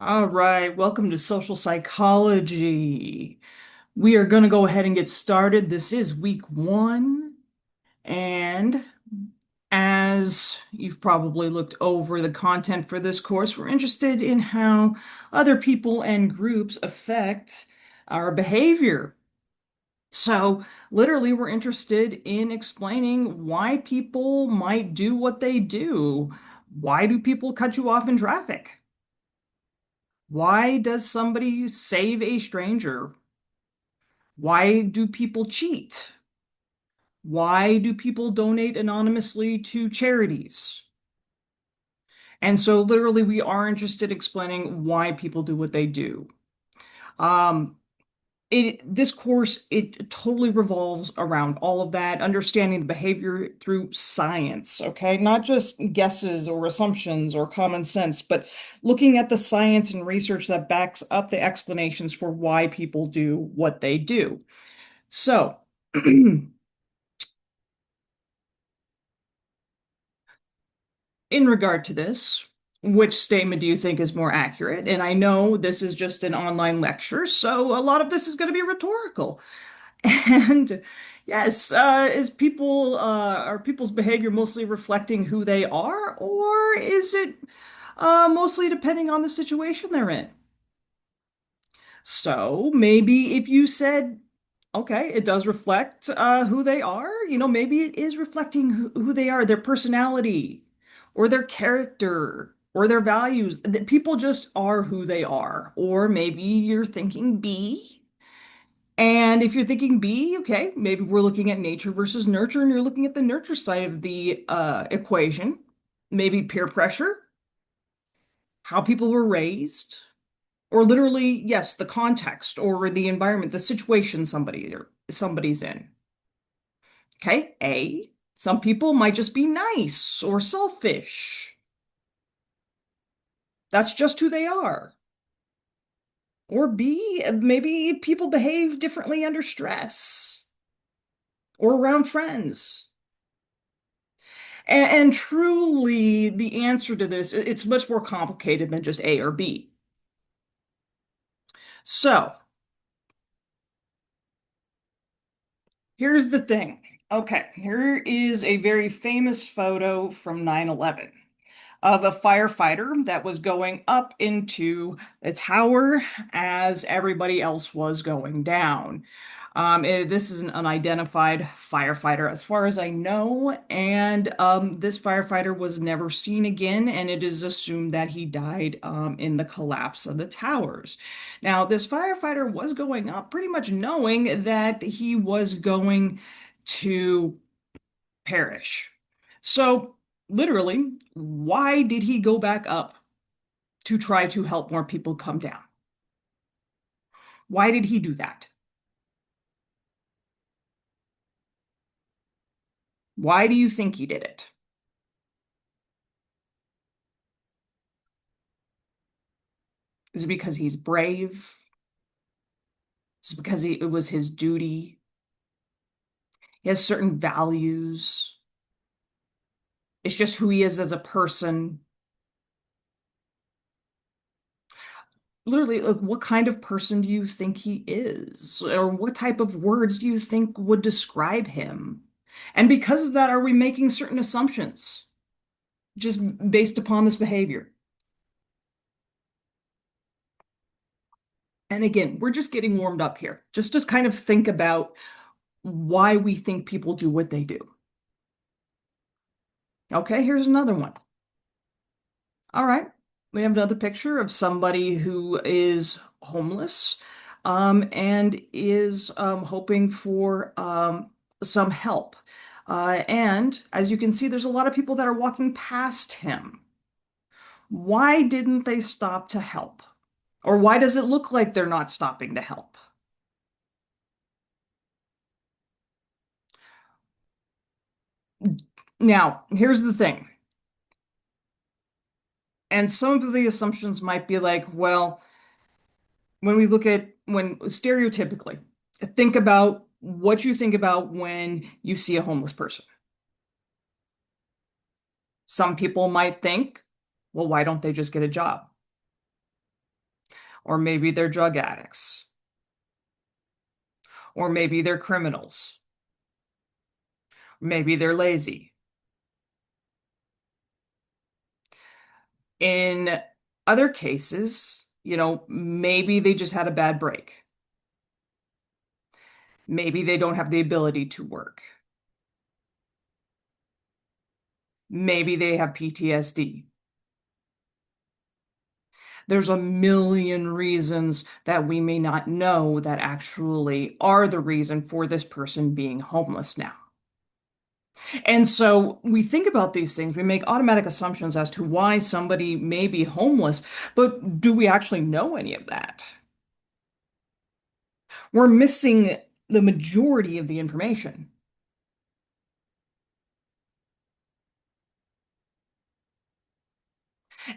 All right, welcome to social psychology. We are going to go ahead and get started. This is week one, and as you've probably looked over the content for this course, we're interested in how other people and groups affect our behavior. So, literally, we're interested in explaining why people might do what they do. Why do people cut you off in traffic? Why does somebody save a stranger? Why do people cheat? Why do people donate anonymously to charities? And so, literally, we are interested in explaining why people do what they do. Um, this course, it totally revolves around all of that, understanding the behavior through science, okay? Not just guesses or assumptions or common sense, but looking at the science and research that backs up the explanations for why people do what they do. So, in regard to this, which statement do you think is more accurate? And I know this is just an online lecture, so a lot of this is going to be rhetorical. And yes, is people are people's behavior mostly reflecting who they are, or is it mostly depending on the situation they're in? So maybe if you said, okay, it does reflect who they are, maybe it is reflecting who they are, their personality, or their character, or their values. That people just are who they are. Or maybe you're thinking B. And if you're thinking B, okay, maybe we're looking at nature versus nurture, and you're looking at the nurture side of the equation. Maybe peer pressure, how people were raised, or literally, yes, the context or the environment, the situation somebody's in. Okay, A, some people might just be nice or selfish. That's just who they are. Or B, maybe people behave differently under stress or around friends. And truly, the answer to this, it's much more complicated than just A or B. So, here's the thing. Okay, here is a very famous photo from 9/11 of a firefighter that was going up into the tower as everybody else was going down. This is an unidentified firefighter, as far as I know, and this firefighter was never seen again, and it is assumed that he died in the collapse of the towers. Now, this firefighter was going up pretty much knowing that he was going to perish. So, literally, why did he go back up to try to help more people come down? Why did he do that? Why do you think he did it? Is it because he's brave? Is it because it was his duty? He has certain values. It's just who he is as a person. Literally, like, what kind of person do you think he is? Or what type of words do you think would describe him? And because of that, are we making certain assumptions just based upon this behavior? And again, we're just getting warmed up here. Just kind of think about why we think people do what they do. Okay, here's another one. All right. We have another picture of somebody who is homeless, and is hoping for some help. And as you can see, there's a lot of people that are walking past him. Why didn't they stop to help? Or why does it look like they're not stopping to help? Now, here's the thing. And some of the assumptions might be like, well, when we look at when stereotypically, think about what you think about when you see a homeless person. Some people might think, well, why don't they just get a job? Or maybe they're drug addicts. Or maybe they're criminals. Maybe they're lazy. In other cases, maybe they just had a bad break. Maybe they don't have the ability to work. Maybe they have PTSD. There's a million reasons that we may not know that actually are the reason for this person being homeless now. And so we think about these things, we make automatic assumptions as to why somebody may be homeless, but do we actually know any of that? We're missing the majority of the information.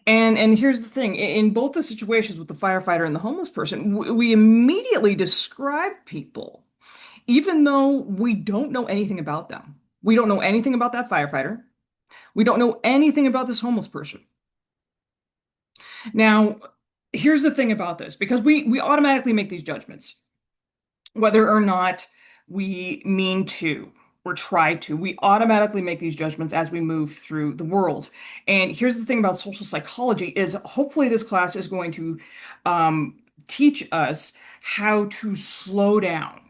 And here's the thing, in both the situations with the firefighter and the homeless person, we immediately describe people, even though we don't know anything about them. We don't know anything about that firefighter. We don't know anything about this homeless person. Now, here's the thing about this, because we automatically make these judgments, whether or not we mean to or try to. We automatically make these judgments as we move through the world. And here's the thing about social psychology is hopefully this class is going to teach us how to slow down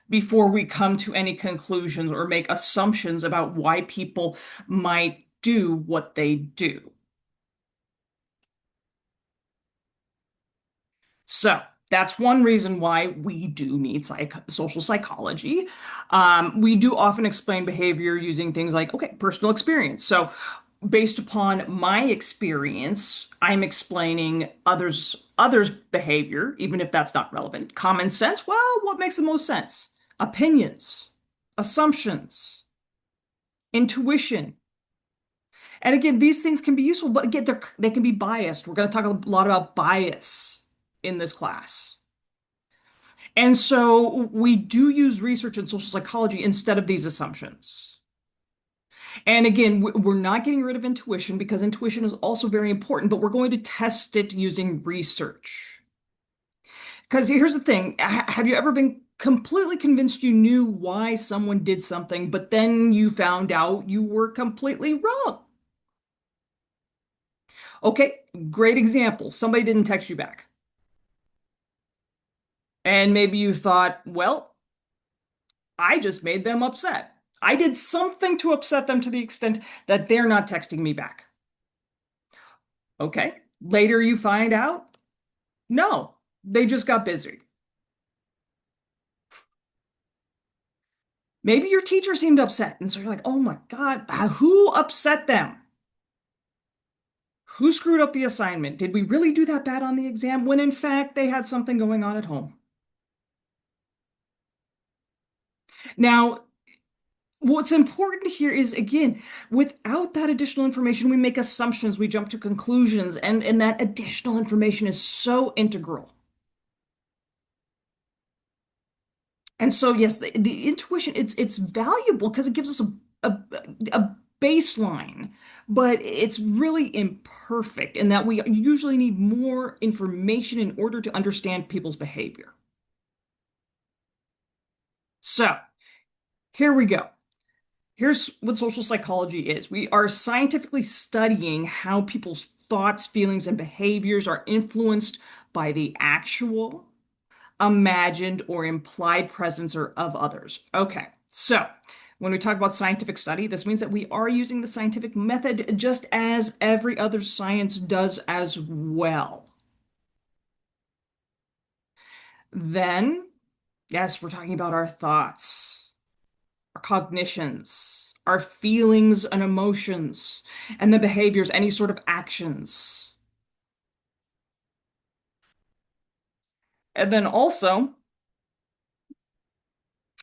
before we come to any conclusions or make assumptions about why people might do what they do. So that's one reason why we do need social psychology. We do often explain behavior using things like, okay, personal experience. So based upon my experience, I'm explaining others' behavior, even if that's not relevant. Common sense, well, what makes the most sense? Opinions, assumptions, intuition. And again, these things can be useful, but again, they can be biased. We're going to talk a lot about bias in this class. And so we do use research in social psychology instead of these assumptions. And again, we're not getting rid of intuition because intuition is also very important, but we're going to test it using research. Because here's the thing, have you ever been completely convinced you knew why someone did something, but then you found out you were completely wrong? Okay, great example. Somebody didn't text you back. And maybe you thought, well, I just made them upset. I did something to upset them to the extent that they're not texting me back. Okay. Later you find out, no, they just got busy. Maybe your teacher seemed upset. And so you're like, oh my God, who upset them? Who screwed up the assignment? Did we really do that bad on the exam when in fact they had something going on at home? Now, what's important here is, again, without that additional information, we make assumptions, we jump to conclusions, and that additional information is so integral. And so, yes, the intuition, it's valuable because it gives us a baseline, but it's really imperfect in that we usually need more information in order to understand people's behavior. So, here we go. Here's what social psychology is. We are scientifically studying how people's thoughts, feelings, and behaviors are influenced by the actual, imagined, or implied presence of others. Okay, so when we talk about scientific study, this means that we are using the scientific method just as every other science does as well. Then, yes, we're talking about our thoughts, our cognitions, our feelings and emotions, and the behaviors, any sort of actions. And then also,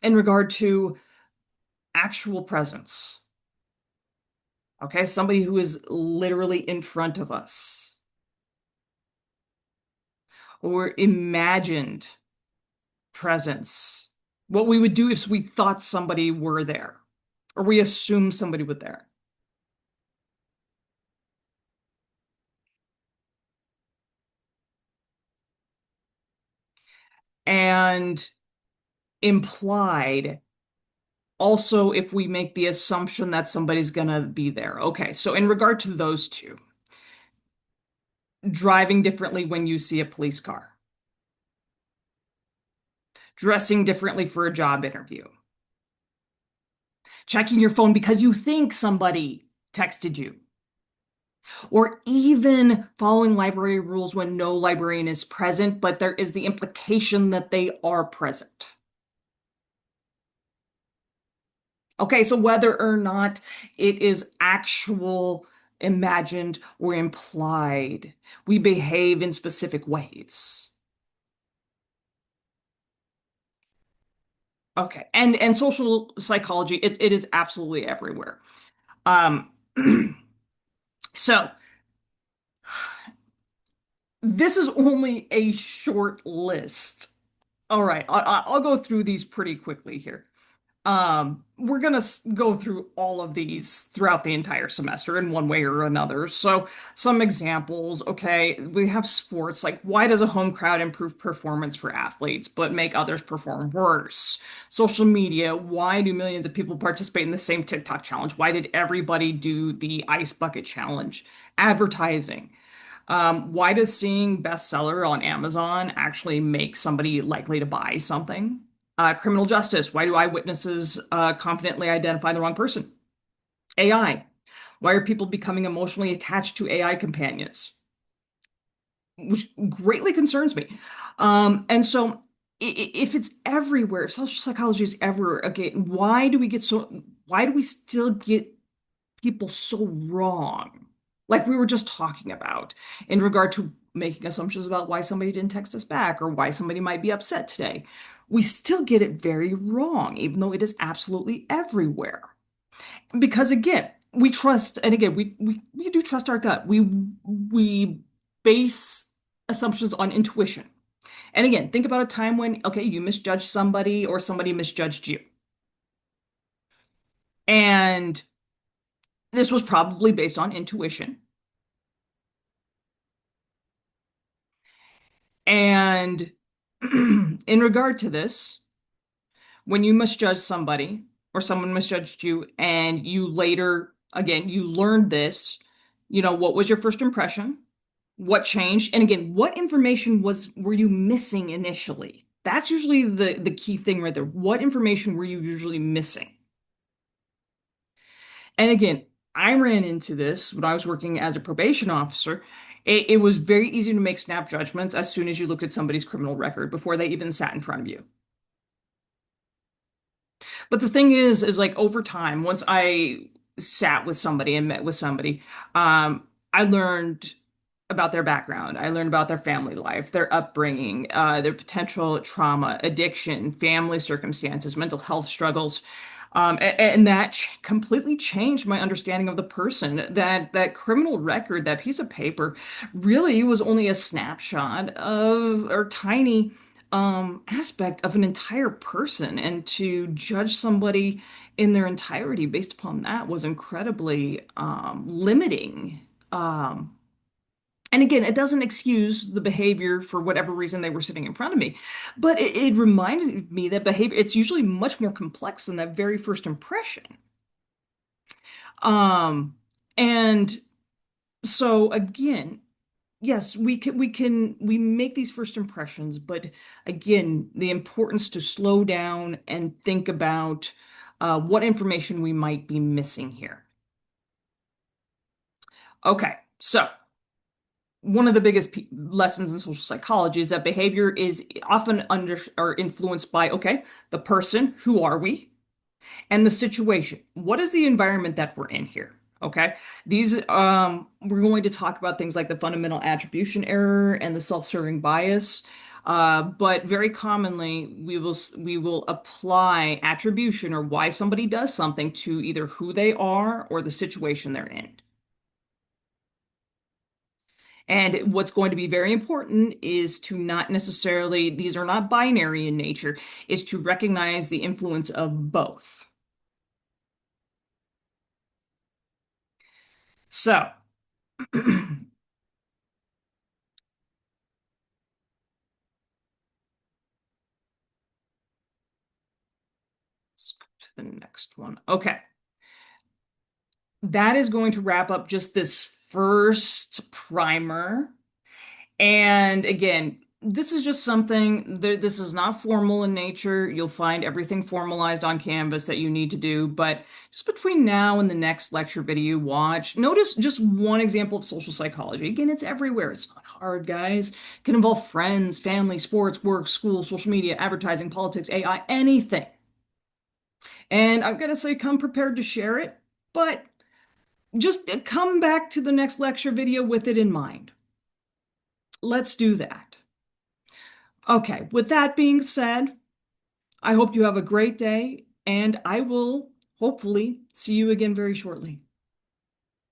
in regard to actual presence, okay, somebody who is literally in front of us, or imagined presence, what we would do if we thought somebody were there, or we assumed somebody was there. and implied also if we make the assumption that somebody's gonna be there. Okay, so in regard to those two, driving differently when you see a police car, dressing differently for a job interview, checking your phone because you think somebody texted you, or even following library rules when no librarian is present, but there is the implication that they are present. Okay, so whether or not it is actual, imagined, or implied, we behave in specific ways. Okay, and social psychology, it is absolutely everywhere. Um, so this is only a short list. All right, I'll go through these pretty quickly here. We're gonna go through all of these throughout the entire semester in one way or another. So, some examples, okay, we have sports, like why does a home crowd improve performance for athletes but make others perform worse? Social media, why do millions of people participate in the same TikTok challenge? Why did everybody do the ice bucket challenge? Advertising. Why does seeing bestseller on Amazon actually make somebody likely to buy something? Criminal justice. Why do eyewitnesses confidently identify the wrong person? AI. Why are people becoming emotionally attached to AI companions? Which greatly concerns me. And so, if it's everywhere, if social psychology is everywhere, okay, why do we still get people so wrong? Like we were just talking about in regard to making assumptions about why somebody didn't text us back or why somebody might be upset today. We still get it very wrong, even though it is absolutely everywhere. Because again, we trust, and again, we do trust our gut. We base assumptions on intuition. And again, think about a time when, okay, you misjudged somebody or somebody misjudged you. And this was probably based on intuition. And in regard to this, when you misjudge somebody or someone misjudged you and you later, again, you learned this, what was your first impression? What changed? And again, what information were you missing initially? That's usually the key thing right there. What information were you usually missing? And again, I ran into this when I was working as a probation officer. It was very easy to make snap judgments as soon as you looked at somebody's criminal record before they even sat in front of you. But the thing is like over time, once I sat with somebody and met with somebody, I learned about their background. I learned about their family life, their upbringing, their potential trauma, addiction, family circumstances, mental health struggles. And that completely changed my understanding of the person. That criminal record, that piece of paper, really was only a snapshot of or tiny aspect of an entire person. And to judge somebody in their entirety based upon that was incredibly limiting. And again, it doesn't excuse the behavior for whatever reason they were sitting in front of me, but it reminded me that behavior, it's usually much more complex than that very first impression. Um, and so again, yes, we make these first impressions, but again, the importance to slow down and think about what information we might be missing here. Okay, so one of the biggest lessons in social psychology is that behavior is often under or influenced by, okay, the person, who are we, and the situation. What is the environment that we're in here? Okay. These we're going to talk about things like the fundamental attribution error and the self-serving bias. But very commonly we will apply attribution or why somebody does something to either who they are or the situation they're in. And what's going to be very important is to not necessarily, these are not binary in nature, is to recognize the influence of both. So, the next one. Okay. That is going to wrap up just this first primer. And again, this is just something, this is not formal in nature. You'll find everything formalized on Canvas that you need to do. But just between now and the next lecture video you watch, notice just one example of social psychology. Again, it's everywhere. It's not hard, guys. It can involve friends, family, sports, work, school, social media, advertising, politics, AI, anything. And I'm going to say come prepared to share it, but just come back to the next lecture video with it in mind. Let's do that. Okay, with that being said, I hope you have a great day, and I will hopefully see you again very shortly.